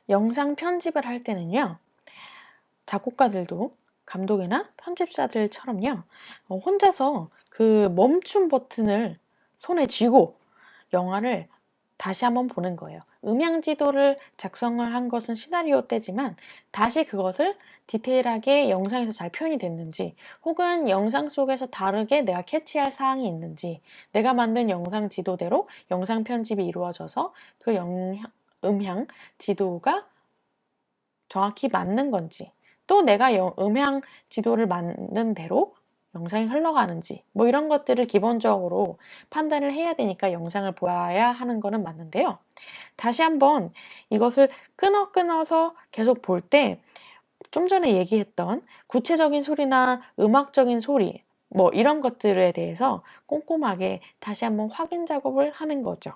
영상 편집을 할 때는요, 작곡가들도 감독이나 편집자들처럼요, 혼자서 그 멈춤 버튼을 손에 쥐고 영화를 다시 한번 보는 거예요. 음향 지도를 작성을 한 것은 시나리오 때지만 다시 그것을 디테일하게 영상에서 잘 표현이 됐는지, 혹은 영상 속에서 다르게 내가 캐치할 사항이 있는지, 내가 만든 영상 지도대로 영상 편집이 이루어져서 그 음향 지도가 정확히 맞는 건지, 또 내가 음향 지도를 만든 대로 영상이 흘러가는지, 뭐 이런 것들을 기본적으로 판단을 해야 되니까 영상을 보아야 하는 거는 맞는데요. 다시 한번 이것을 끊어서 계속 볼 때, 좀 전에 얘기했던 구체적인 소리나 음악적인 소리, 뭐 이런 것들에 대해서 꼼꼼하게 다시 한번 확인 작업을 하는 거죠.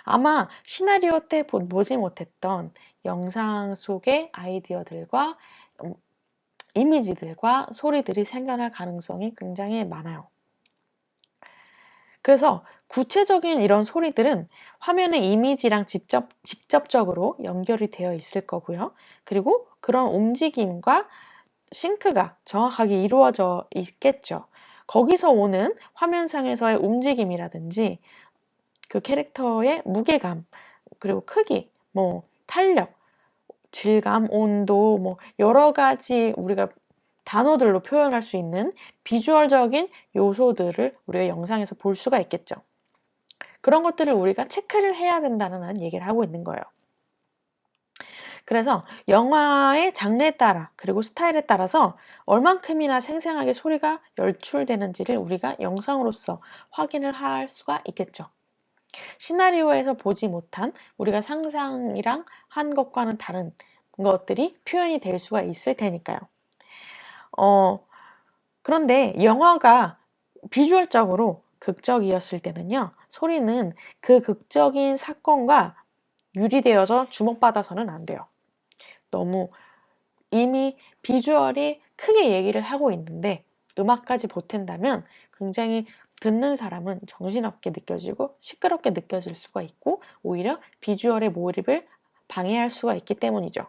아마 시나리오 때 보지 못했던 영상 속의 아이디어들과 이미지들과 소리들이 생겨날 가능성이 굉장히 많아요. 그래서 구체적인 이런 소리들은 화면의 이미지랑 직접적으로 연결이 되어 있을 거고요. 그리고 그런 움직임과 싱크가 정확하게 이루어져 있겠죠. 거기서 오는 화면상에서의 움직임이라든지 그 캐릭터의 무게감, 그리고 크기, 뭐 탄력, 질감, 온도, 뭐 여러 가지 우리가 단어들로 표현할 수 있는 비주얼적인 요소들을 우리가 영상에서 볼 수가 있겠죠. 그런 것들을 우리가 체크를 해야 된다는 얘기를 하고 있는 거예요. 그래서 영화의 장르에 따라, 그리고 스타일에 따라서 얼만큼이나 생생하게 소리가 연출되는지를 우리가 영상으로서 확인을 할 수가 있겠죠. 시나리오에서 보지 못한, 우리가 상상이랑 한 것과는 다른 것들이 표현이 될 수가 있을 테니까요. 그런데 영화가 비주얼적으로 극적이었을 때는요, 소리는 그 극적인 사건과 유리되어서 주목받아서는 안 돼요. 너무 이미 비주얼이 크게 얘기를 하고 있는데 음악까지 보탠다면 굉장히 듣는 사람은 정신없게 느껴지고 시끄럽게 느껴질 수가 있고, 오히려 비주얼의 몰입을 방해할 수가 있기 때문이죠.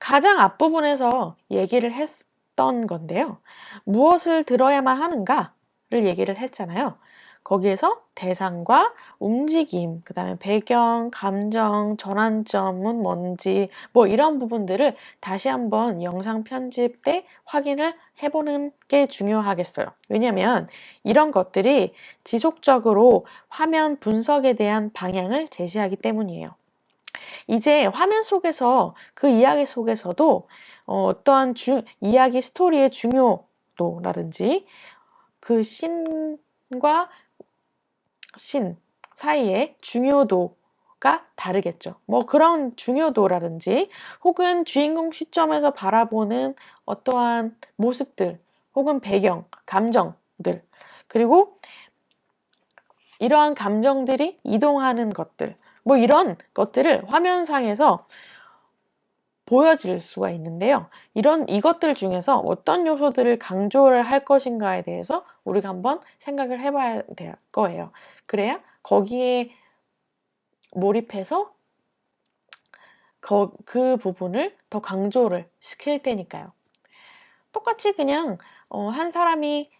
가장 앞부분에서 얘기를 했던 건데요. 무엇을 들어야만 하는가를 얘기를 했잖아요. 거기에서 대상과 움직임, 그 다음에 배경, 감정, 전환점은 뭔지, 뭐 이런 부분들을 다시 한번 영상 편집 때 확인을 해보는 게 중요하겠어요. 왜냐면 이런 것들이 지속적으로 화면 분석에 대한 방향을 제시하기 때문이에요. 이제 화면 속에서, 그 이야기 속에서도 어떠한 이야기 스토리의 중요도라든지 그 씬과 씬 사이의 중요도가 다르겠죠. 뭐 그런 중요도라든지, 혹은 주인공 시점에서 바라보는 어떠한 모습들, 혹은 배경, 감정들, 그리고 이러한 감정들이 이동하는 것들, 뭐 이런 것들을 화면상에서 보여질 수가 있는데요. 이것들 중에서 어떤 요소들을 강조를 할 것인가에 대해서 우리가 한번 생각을 해봐야 될 거예요. 그래야 거기에 몰입해서 그 부분을 더 강조를 시킬 테니까요. 똑같이 그냥 한 사람이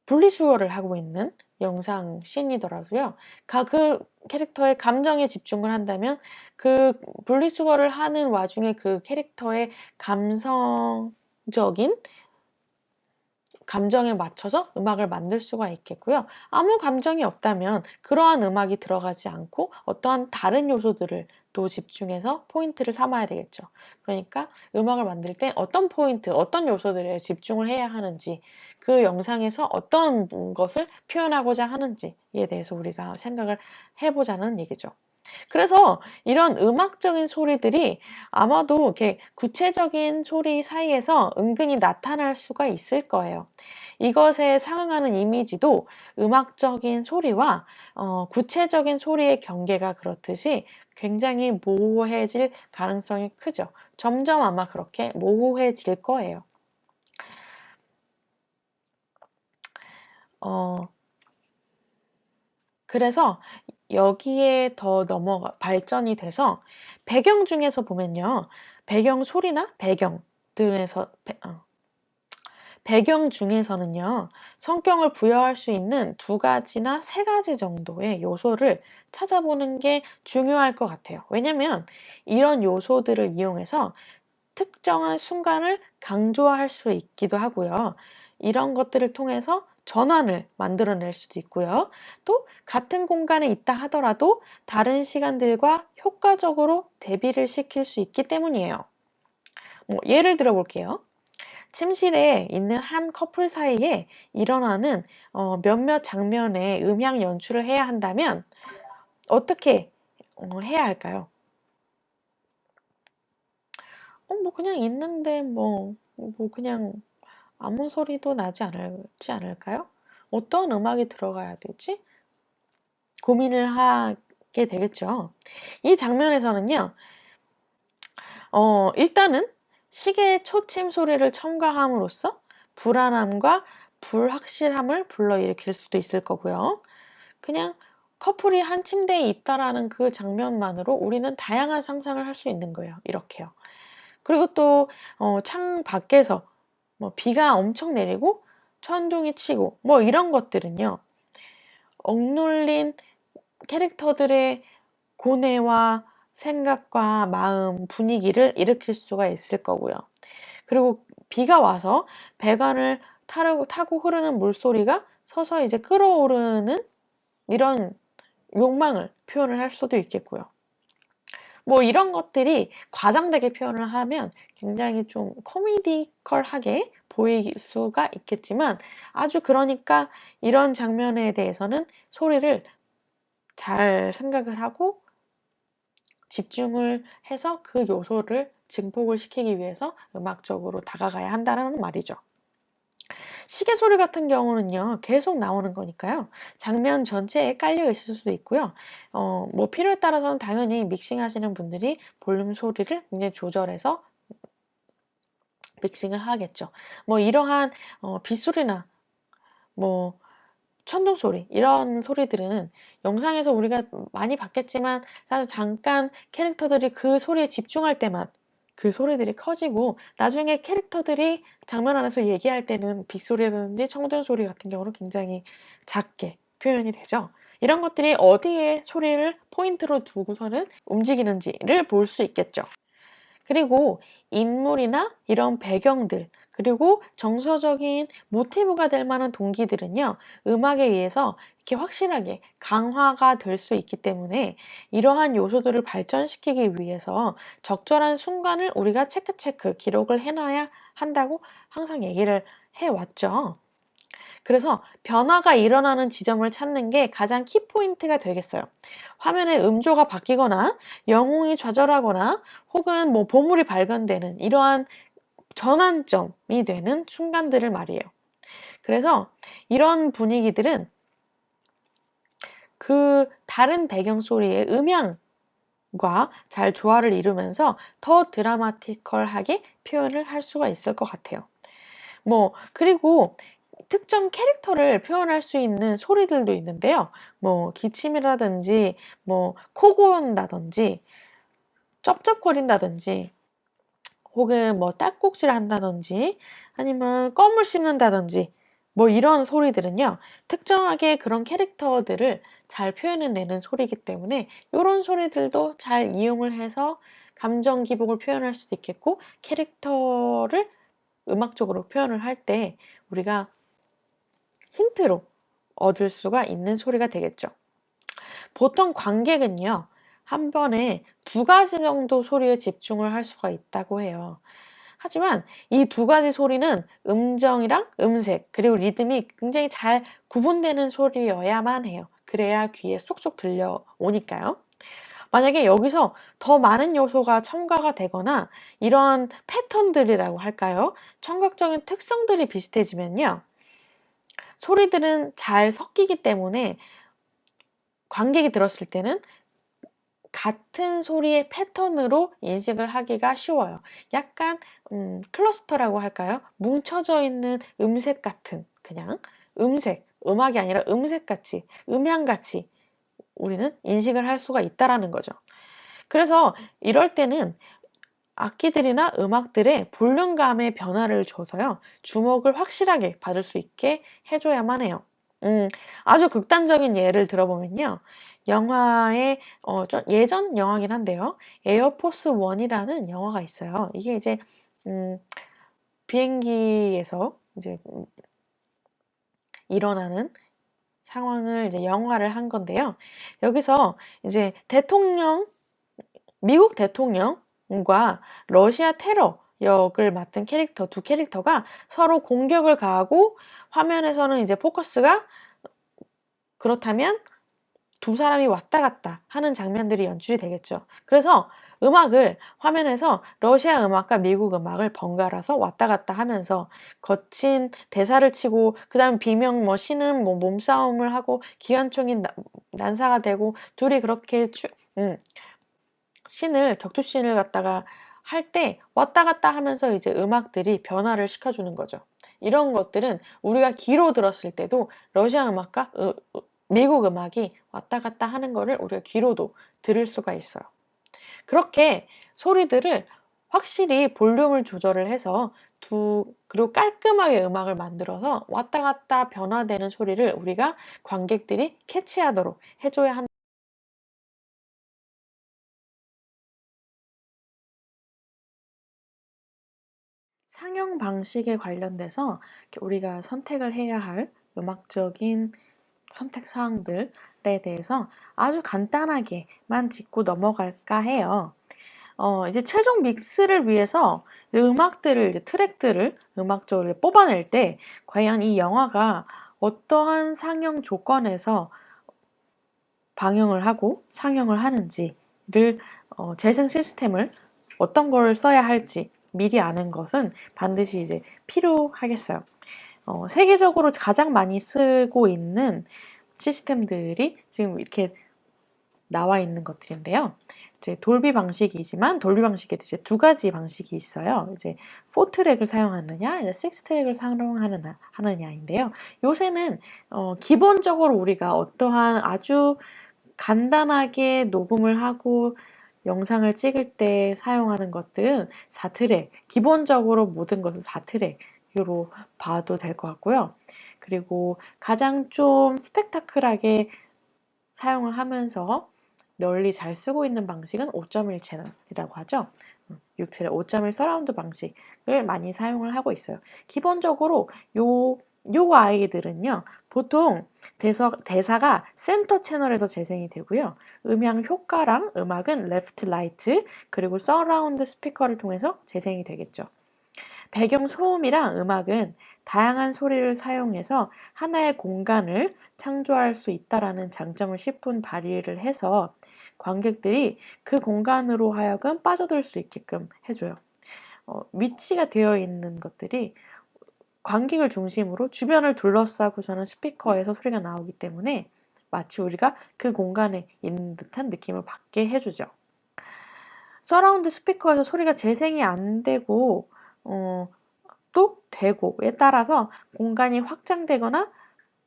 분리수거를 하고 있는 영상 씬이더라도요. 그 캐릭터의 감정에 집중을 한다면 그 분리수거를 하는 와중에 그 캐릭터의 감성적인 감정에 맞춰서 음악을 만들 수가 있겠고요. 아무 감정이 없다면 그러한 음악이 들어가지 않고 어떠한 다른 요소들을 또 집중해서 포인트를 삼아야 되겠죠. 그러니까 음악을 만들 때 어떤 포인트, 어떤 요소들에 집중을 해야 하는지, 그 영상에서 어떤 것을 표현하고자 하는지에 대해서 우리가 생각을 해보자는 얘기죠. 그래서 이런 음악적인 소리들이 아마도 이렇게 구체적인 소리 사이에서 은근히 나타날 수가 있을 거예요. 이것에 상응하는 이미지도 음악적인 소리와 구체적인 소리의 경계가 그렇듯이 굉장히 모호해질 가능성이 크죠. 점점 아마 그렇게 모호해질 거예요. 그래서 여기에 더 발전이 돼서 배경 중에서 보면요. 배경 소리나 배경 중에서는요. 성격을 부여할 수 있는 2가지나 3가지 정도의 요소를 찾아보는 게 중요할 것 같아요. 왜냐면 이런 요소들을 이용해서 특정한 순간을 강조할 수 있기도 하고요. 이런 것들을 통해서 전환을 만들어낼 수도 있고요. 또 같은 공간에 있다 하더라도 다른 시간들과 효과적으로 대비를 시킬 수 있기 때문이에요. 예를 들어 볼게요. 침실에 있는 한 커플 사이에 일어나는 몇몇 장면의 음향 연출을 해야 한다면 어떻게 해야 할까요? 그냥 있는데 그냥 아무 소리도 나지 않을까요? 어떤 음악이 들어가야 되지? 고민을 하게 되겠죠. 이 장면에서는요, 일단은 시계의 초침 소리를 첨가함으로써 불안함과 불확실함을 불러일으킬 수도 있을 거고요. 그냥 커플이 한 침대에 있다라는 그 장면만으로 우리는 다양한 상상을 할 수 있는 거예요. 이렇게요. 그리고 또 창 밖에서 비가 엄청 내리고 천둥이 치고 이런 것들은요. 억눌린 캐릭터들의 고뇌와 생각과 마음, 분위기를 일으킬 수가 있을 거고요. 그리고 비가 와서 배관을 타고 흐르는 물소리가 서서히 이제 끓어오르는 이런 욕망을 표현을 할 수도 있겠고요. 이런 것들이 과장되게 표현을 하면 굉장히 좀 코미디컬하게 보일 수가 있겠지만 그러니까 이런 장면에 대해서는 소리를 잘 생각을 하고 집중을 해서 그 요소를 증폭을 시키기 위해서 음악적으로 다가가야 한다는 말이죠. 시계 소리 같은 경우는요, 계속 나오는 거니까요. 장면 전체에 깔려 있을 수도 있고요. 필요에 따라서는 당연히 믹싱 하시는 분들이 볼륨 소리를 이제 조절해서 믹싱을 하겠죠. 이러한 빗소리나 천둥 소리 이런 소리들은 영상에서 우리가 많이 봤겠지만 사실 잠깐 캐릭터들이 그 소리에 집중할 때만 그 소리들이 커지고 나중에 캐릭터들이 장면 안에서 얘기할 때는 빗소리라든지 천둥 소리 같은 경우는 굉장히 작게 표현이 되죠. 이런 것들이 어디에 소리를 포인트로 두고서는 움직이는지를 볼 수 있겠죠. 그리고 인물이나 이런 배경들, 그리고 정서적인 모티브가 될 만한 동기들은요, 음악에 의해서 이렇게 확실하게 강화가 될 수 있기 때문에 이러한 요소들을 발전시키기 위해서 적절한 순간을 우리가 체크 기록을 해놔야 한다고 항상 얘기를 해왔죠. 그래서 변화가 일어나는 지점을 찾는 게 가장 키포인트가 되겠어요. 화면의 음조가 바뀌거나 영웅이 좌절하거나 혹은 보물이 발견되는 이러한 전환점이 되는 순간들을 말이에요. 그래서 이런 분위기들은 그 다른 배경 소리의 음향과 잘 조화를 이루면서 더 드라마티컬하게 표현을 할 수가 있을 것 같아요. 그리고 특정 캐릭터를 표현할 수 있는 소리들도 있는데요. 기침이라든지, 코 고는다든지, 쩝쩝거린다든지, 혹은 딸꾹질 한다든지, 아니면 껌을 씹는다든지, 이런 소리들은요, 특정하게 그런 캐릭터들을 잘 표현해내는 소리이기 때문에 이런 소리들도 잘 이용을 해서 감정 기복을 표현할 수도 있겠고, 캐릭터를 음악적으로 표현을 할 때 우리가 힌트로 얻을 수가 있는 소리가 되겠죠. 보통 관객은요, 한 번에 2가지 정도 소리에 집중을 할 수가 있다고 해요. 하지만 이 2가지 소리는 음정이랑 음색, 그리고 리듬이 굉장히 잘 구분되는 소리여야만 해요. 그래야 귀에 쏙쏙 들려오니까요. 만약에 여기서 더 많은 요소가 첨가가 되거나 이런 패턴들이라고 할까요? 청각적인 특성들이 비슷해지면요. 소리들은 잘 섞이기 때문에 관객이 들었을 때는 같은 소리의 패턴으로 인식을 하기가 쉬워요. 약간 클러스터라고 할까요? 뭉쳐져 있는 음색 같은 그냥 음색, 음악이 아니라 음색같이, 음향같이 우리는 인식을 할 수가 있다라는 거죠. 그래서 이럴 때는 악기들이나 음악들의 볼륨감의 변화를 줘서요, 주목을 확실하게 받을 수 있게 해줘야만 해요. 아주 극단적인 예를 들어보면요. 영화의, 좀 예전 영화긴 한데요. 에어포스 원이라는 영화가 있어요. 이게 이제, 비행기에서 이제 일어나는 상황을 이제 영화를 한 건데요. 여기서 이제 미국 대통령과 러시아 테러 역을 맡은 캐릭터, 두 캐릭터가 서로 공격을 가하고, 화면에서는 이제 포커스가 그렇다면 두 사람이 왔다 갔다 하는 장면들이 연출이 되겠죠. 그래서 음악을 화면에서 러시아 음악과 미국 음악을 번갈아서 왔다 갔다 하면서 거친 대사를 치고, 그다음 비명 신음 몸싸움을 하고 기관총이 난사가 되고, 둘이 그렇게 격투신을 갖다가 할 때 왔다 갔다 하면서 이제 음악들이 변화를 시켜주는 거죠. 이런 것들은 우리가 귀로 들었을 때도 러시아 음악과 미국 음악이 왔다 갔다 하는 거를 우리가 귀로도 들을 수가 있어요. 그렇게 소리들을 확실히 볼륨을 조절을 해서 그리고 깔끔하게 음악을 만들어서 왔다 갔다 변화되는 소리를 우리가 관객들이 캐치하도록 해줘야 한다. 상영 방식에 관련돼서 우리가 선택을 해야 할 음악적인 선택 사항들에 대해서 아주 간단하게만 짚고 넘어갈까 해요. 이제 최종 믹스를 위해서 이제 트랙들을 음악적으로 뽑아낼 때 과연 이 영화가 어떠한 상영 조건에서 방영을 하고 상영을 하는지를, 재생 시스템을 어떤 걸 써야 할지 미리 아는 것은 반드시 이제 필요하겠어요. 세계적으로 가장 많이 쓰고 있는 시스템들이 지금 이렇게 나와 있는 것들인데요. 이제 돌비 방식이지만 돌비 방식에도 이제 두 가지 방식이 있어요. 이제 4트랙을 사용하느냐, 이제 6트랙을 사용하느냐인데요. 요새는 기본적으로 우리가 어떠한 아주 간단하게 녹음을 하고 영상을 찍을 때 사용하는 것들은 4트랙, 기본적으로 모든 것은 4트랙으로 봐도 될 것 같고요. 그리고 가장 좀 스펙타클하게 사용을 하면서 널리 잘 쓰고 있는 방식은 5.1 채널이라고 하죠. 6채널 5.1 서라운드 방식을 많이 사용을 하고 있어요. 기본적으로 요 아이들은요, 보통 대사가 센터 채널에서 재생이 되고요. 음향 효과랑 음악은 레프트, 라이트, 그리고 서라운드 스피커를 통해서 재생이 되겠죠. 배경 소음이랑 음악은 다양한 소리를 사용해서 하나의 공간을 창조할 수 있다라는 장점을 10분 발휘를 해서 관객들이 그 공간으로 하여금 빠져들 수 있게끔 해줘요. 위치가 되어 있는 것들이 관객을 중심으로 주변을 둘러싸고서는 스피커에서 소리가 나오기 때문에 마치 우리가 그 공간에 있는 듯한 느낌을 받게 해주죠. 서라운드 스피커에서 소리가 재생이 안 되고 또 되고에 따라서 공간이 확장되거나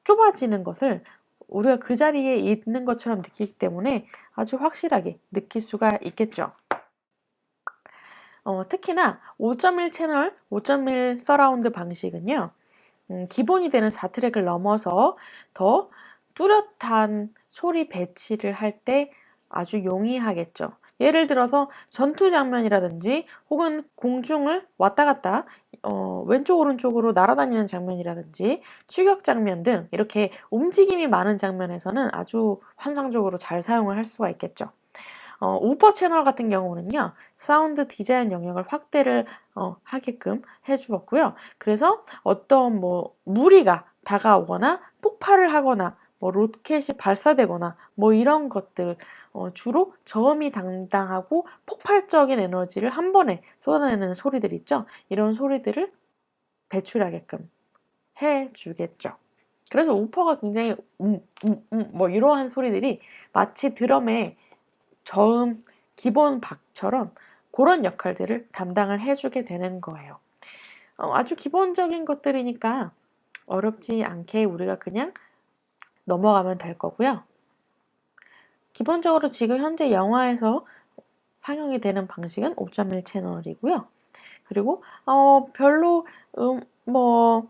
좁아지는 것을 우리가 그 자리에 있는 것처럼 느끼기 때문에 아주 확실하게 느낄 수가 있겠죠. 특히나 5.1 채널, 5.1 서라운드 방식은요, 기본이 되는 4트랙을 넘어서 더 뚜렷한 소리 배치를 할 때 아주 용이하겠죠. 예를 들어서 전투 장면이라든지 혹은 공중을 왔다 갔다 왼쪽 오른쪽으로 날아다니는 장면이라든지 추격 장면 등 이렇게 움직임이 많은 장면에서는 아주 환상적으로 잘 사용을 할 수가 있겠죠. 우퍼 채널 같은 경우는요, 사운드 디자인 영역을 확대를 하게끔 해주었고요. 그래서 어떤 무리가 다가오거나 폭발을 하거나 로켓이 발사되거나 이런 것들, 주로 저음이 당당하고 폭발적인 에너지를 한 번에 쏟아내는 소리들 있죠. 이런 소리들을 배출하게끔 해주겠죠. 그래서 우퍼가 굉장히 이러한 소리들이 마치 드럼의 저음 기본 박처럼 그런 역할들을 담당을 해주게 되는 거예요. 아주 기본적인 것들이니까 어렵지 않게 우리가 그냥 넘어가면 될 거고요. 기본적으로 지금 현재 영화에서 상영이 되는 방식은 5.1 채널이고요. 그리고 별로 뭐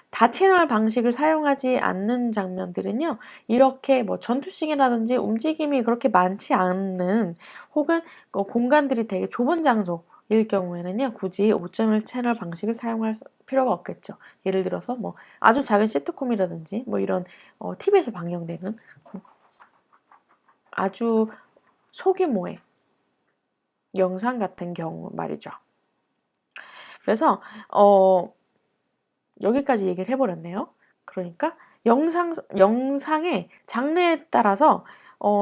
다채널 방식을 사용하지 않는 장면들은요, 이렇게 뭐 전투씬이라든지 움직임이 그렇게 많지 않는, 혹은 공간들이 되게 좁은 장소일 경우에는요, 굳이 5.1 채널 방식을 사용할 필요가 없겠죠. 예를 들어서 뭐 아주 작은 시트콤이라든지 뭐 이런 TV에서 방영되는 아주 소규모의 영상 같은 경우 말이죠. 그래서 여기까지 얘기를 해버렸네요. 그러니까 영상의 장르에 따라서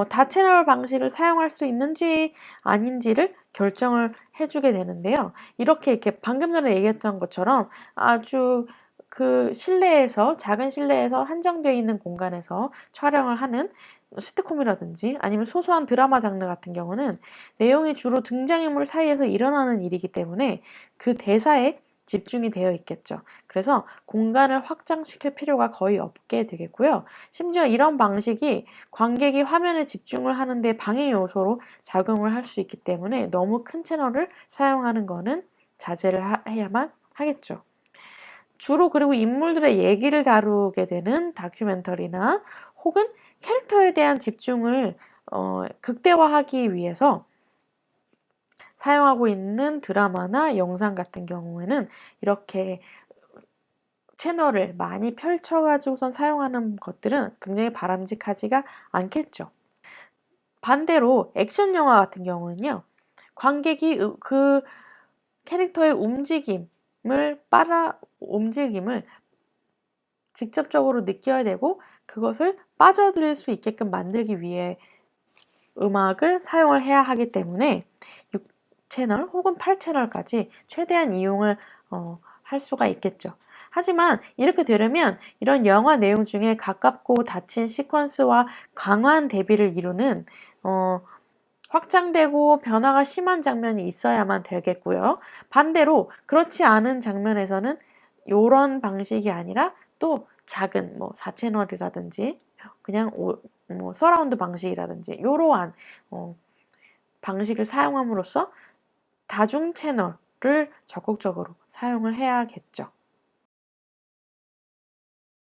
다채널 방식을 사용할 수 있는지 아닌지를 결정을 해주게 되는데요. 이렇게 방금 전에 얘기했던 것처럼 아주 그 실내에서, 작은 실내에서 한정되어 있는 공간에서 촬영을 하는 시트콤이라든지 아니면 소소한 드라마 장르 같은 경우는 내용이 주로 등장인물 사이에서 일어나는 일이기 때문에 그 대사에 집중이 되어 있겠죠. 그래서 공간을 확장시킬 필요가 거의 없게 되겠고요. 심지어 이런 방식이 관객이 화면에 집중을 하는데 방해 요소로 작용을 할 수 있기 때문에 너무 큰 채널을 사용하는 거는 자제를 해야만 하겠죠. 주로 그리고 인물들의 얘기를 다루게 되는 다큐멘터리나 혹은 캐릭터에 대한 집중을 극대화하기 위해서 사용하고 있는 드라마나 영상 같은 경우에는 이렇게 채널을 많이 펼쳐가지고선 사용하는 것들은 굉장히 바람직하지가 않겠죠. 반대로 액션 영화 같은 경우는요, 관객이 그 캐릭터의 움직임을 직접적으로 느껴야 되고 그것을 빠져들 수 있게끔 만들기 위해 음악을 사용을 해야 하기 때문에 6채널 혹은 8채널까지 최대한 이용을 할 수가 있겠죠. 하지만 이렇게 되려면 이런 영화 내용 중에 가깝고 닫힌 시퀀스와 강한 대비를 이루는 확장되고 변화가 심한 장면이 있어야만 되겠고요. 반대로 그렇지 않은 장면에서는 이런 방식이 아니라 또 작은 뭐 4채널이라든지 그냥 뭐 서라운드 방식이라든지 이러한 방식을 사용함으로써 다중 채널을 적극적으로 사용을 해야겠죠.